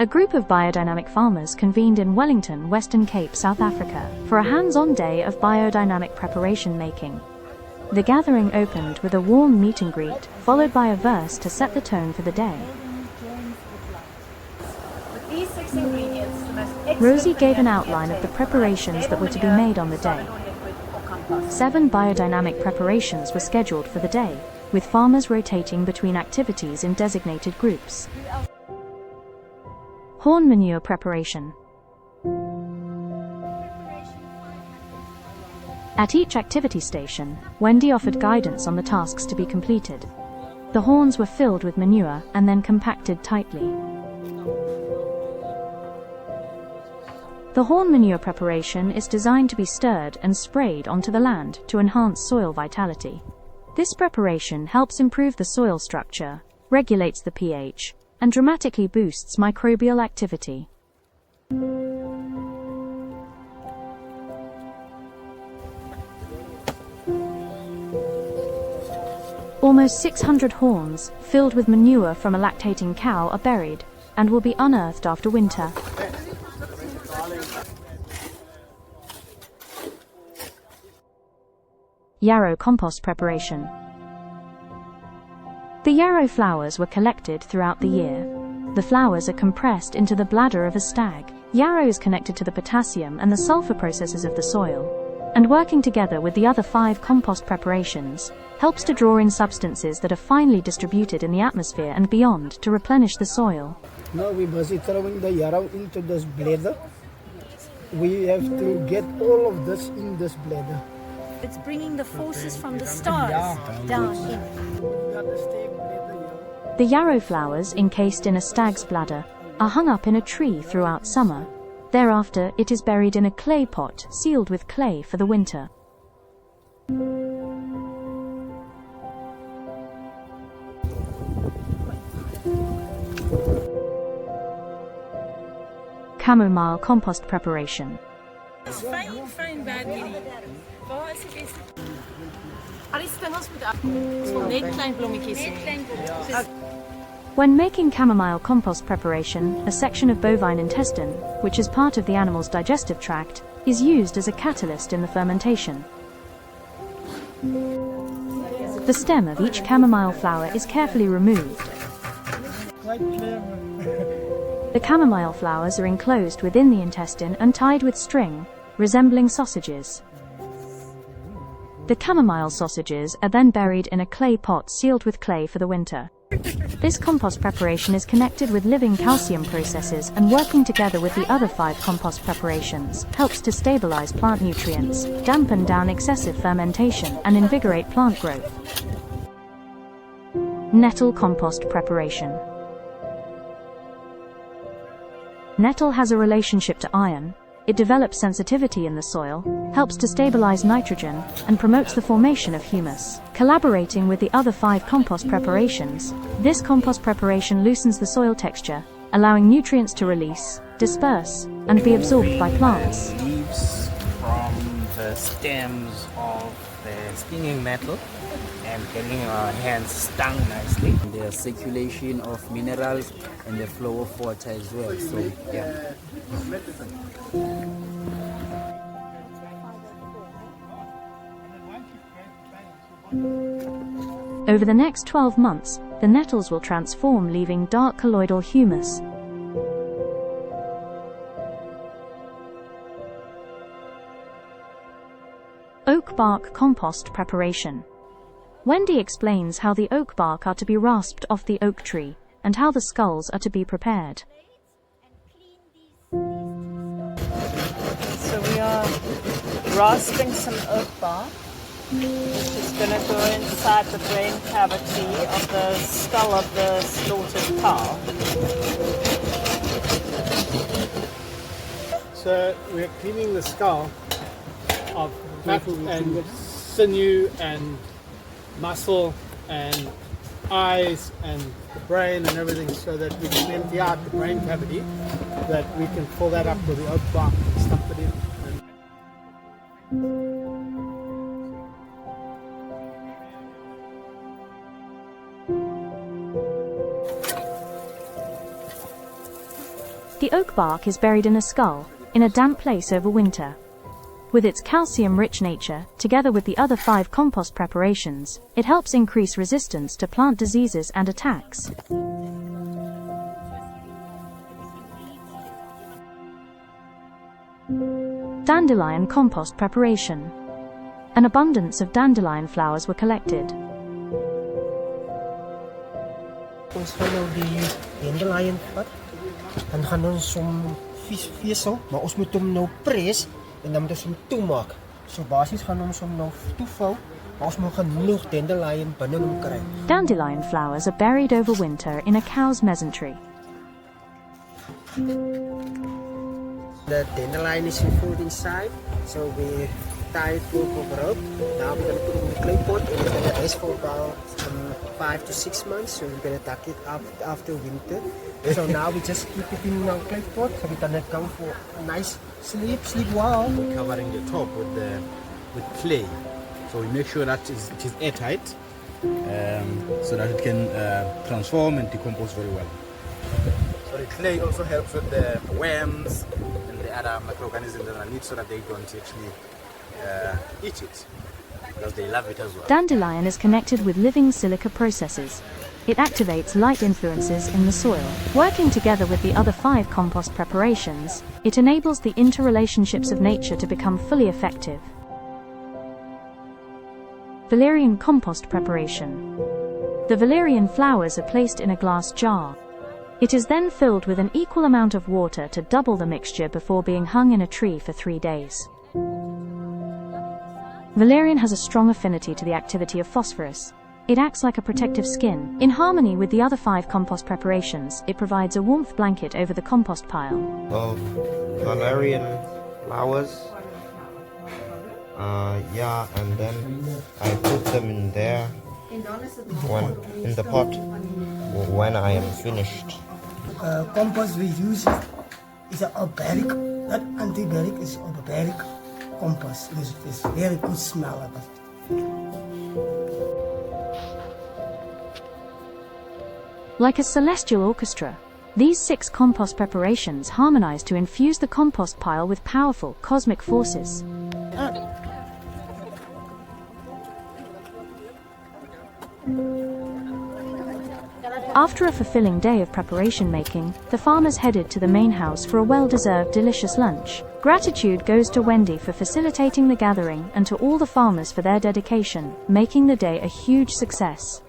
A group of biodynamic farmers convened in Wellington, Western Cape, South Africa, for a hands-on day of biodynamic preparation making. The gathering opened with a warm meet and greet, followed by a verse to set the tone for the day. With these 6 ingredients, the most excellent Rosie gave an outline of the preparations that were to be made on the day. 7 biodynamic preparations were scheduled for the day, with farmers rotating between activities in designated groups. Horn manure preparation. At each activity station, Wendy offered guidance on the tasks to be completed. The horns were filled with manure and then compacted tightly. The horn manure preparation is designed to be stirred and sprayed onto the land to enhance soil vitality. This preparation helps improve the soil structure, regulates the pH, and dramatically boosts microbial activity. Almost 600 horns, filled with manure from a lactating cow, are buried and will be unearthed after winter. Yarrow compost preparation. The yarrow flowers were collected throughout the year. The flowers are compressed into the bladder of a stag. Yarrow is connected to the potassium and the sulfur processes of the soil, and working together with the other 5 compost preparations, helps to draw in substances that are finely distributed in the atmosphere and beyond to replenish the soil. Now we're busy throwing the yarrow into this bladder. We have to get all of this in this bladder. It's bringing the forces from the stars down in. The yarrow flowers, encased in a stag's bladder, are hung up in a tree throughout summer. Thereafter, it is buried in a clay pot sealed with clay for the winter. Chamomile compost preparation. When making chamomile compost preparation, a section of bovine intestine, which is part of the animal's digestive tract, is used as a catalyst in the fermentation. The stem of each chamomile flower is carefully removed. The chamomile flowers are enclosed within the intestine and tied with string, resembling sausages. The chamomile sausages are then buried in a clay pot sealed with clay for the winter. This compost preparation is connected with living calcium processes, and working together with the other 5 compost preparations helps to stabilize plant nutrients, dampen down excessive fermentation, and invigorate plant growth. Nettle compost preparation. Nettle has a relationship to iron. It develops sensitivity in the soil, helps to stabilize nitrogen, and promotes the formation of humus. Collaborating with the other 5 compost preparations, this compost preparation loosens the soil texture, allowing nutrients to release, disperse, and be absorbed by plants. Leaves from the stems of the stinging nettle and getting our hands stung nicely. The circulation of minerals and the flow of water as well. So yeah. Over the next 12 months, the nettles will transform, leaving dark colloidal humus. Oak bark compost preparation. Wendy explains how the oak bark are to be rasped off the oak tree, and how the skulls are to be prepared. So we are rasping some oak bark, which is going to go inside the brain cavity of the skull of the slaughtered cow. So we're cleaning the skull of fat and sinew and muscle and eyes and the brain and everything, so that we can empty out the brain cavity, that we can fill that up with the oak bark and stuff it in. The oak bark is buried in a skull, in a damp place over winter. With its calcium-rich nature, together with the other 5 compost preparations, it helps increase resistance to plant diseases and attacks. Dandelion compost preparation. An abundance of dandelion flowers were collected. Ons gaan nou die dandelion vat en gaan ons hom vesel, maar ons moet hom nou pres en dan moet ons hom toemaak. So basies gaan ons hom nou toevou, maar ons moet genoeg dandelion binne hom kry. Dandelion flowers are buried over winter in a cow's mesentery. The dandelion is filled inside, so we tie it with a rope. Now we're going to put it in the clay pot and it's going to rest for about 5 to 6 months. So we're going to tuck it up after winter. So now we just keep it in our clay pot so we can let go for a nice sleep well. Covering the top with clay, so we make sure that it is airtight, so that it can transform and decompose very well. So the clay also helps with the worms and the other microorganisms that are needed, so that they don't actually eat it, because they love it as well. Dandelion is connected with living silica processes. It activates light influences in the soil. Working together with the other 5 compost preparations, it enables the interrelationships of nature to become fully effective. Valerian compost preparation. The valerian flowers are placed in a glass jar. It is then filled with an equal amount of water to double the mixture before being hung in a tree for 3 days. Valerian has a strong affinity to the activity of phosphorus. It acts like a protective skin. In harmony with the other 5 compost preparations, it provides a warmth blanket over the compost pile. Of valerian flowers, and then I put them in there in the pot when I am finished. Compost we use is a barbaric, not antibiotic, it's a barbaric compost. It's very good smell of it. Like a celestial orchestra, these 6 compost preparations harmonize to infuse the compost pile with powerful cosmic forces. After a fulfilling day of preparation making, the farmers headed to the main house for a well-deserved delicious lunch. Gratitude goes to Wendy for facilitating the gathering and to all the farmers for their dedication, making the day a huge success.